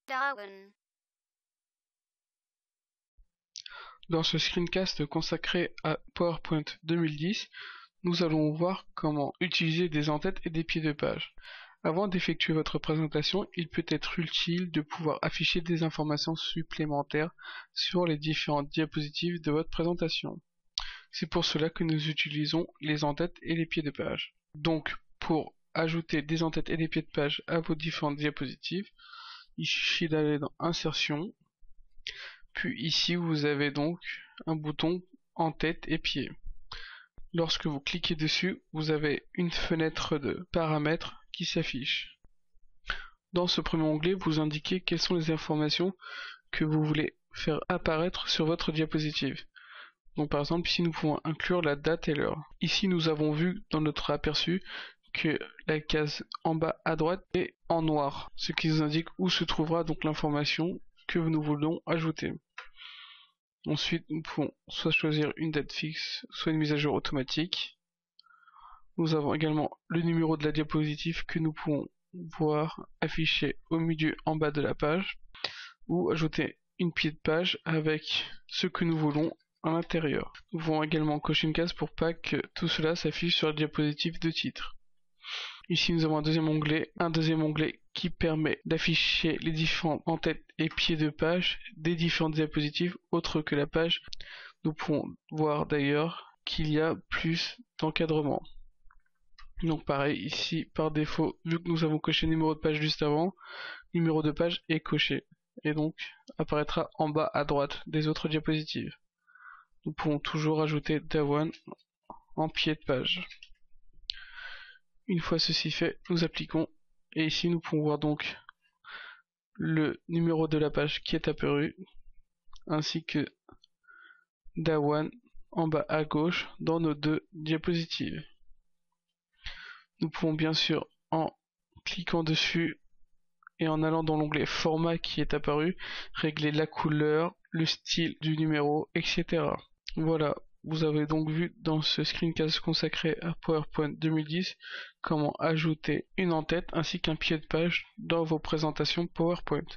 Darwin. Dans ce screencast consacré à PowerPoint 2010, nous allons voir comment utiliser des en-têtes et des pieds de page. Avant d'effectuer votre présentation, il peut être utile de pouvoir afficher des informations supplémentaires sur les différentes diapositives de votre présentation. C'est pour cela que nous utilisons les en-têtes et les pieds de page. Donc, pour ajouter des en-têtes et des pieds de page à vos différentes diapositives, il suffit d'aller dans Insertion, puis ici vous avez donc un bouton en-tête et pieds. Lorsque vous cliquez dessus, vous avez une fenêtre de paramètres qui s'affiche. Dans ce premier onglet, vous indiquez quelles sont les informations que vous voulez faire apparaître sur votre diapositive. Donc par exemple, ici nous pouvons inclure la date et l'heure. Ici nous avons vu dans notre aperçu que la case en bas à droite est en noir, ce qui nous indique où se trouvera donc l'information que nous voulons ajouter. Ensuite, nous pouvons soit choisir une date fixe, soit une mise à jour automatique. Nous avons également le numéro de la diapositive que nous pouvons voir affiché au milieu en bas de la page, ou ajouter une pied de page avec ce que nous voulons à l'intérieur. Nous pouvons également cocher une case pour pas que tout cela s'affiche sur la diapositive de titre. Ici nous avons un deuxième onglet qui permet d'afficher les différents en-têtes et pieds de page des différentes diapositives autres que la page. Nous pouvons voir d'ailleurs qu'il y a plus d'encadrement. Donc pareil, ici par défaut, vu que nous avons coché le numéro de page juste avant, le numéro de page est coché et donc apparaîtra en bas à droite des autres diapositives. Nous pouvons toujours ajouter Darwin en pied de page. Une fois ceci fait, nous appliquons et ici nous pouvons voir donc le numéro de la page qui est apparu ainsi que Darwin en bas à gauche dans nos deux diapositives. Nous pouvons bien sûr, en cliquant dessus et en allant dans l'onglet format qui est apparu, régler la couleur, le style du numéro, etc. Voilà, vous avez donc vu dans ce screencast consacré à PowerPoint 2010 comment ajouter une en-tête ainsi qu'un pied de page dans vos présentations PowerPoint.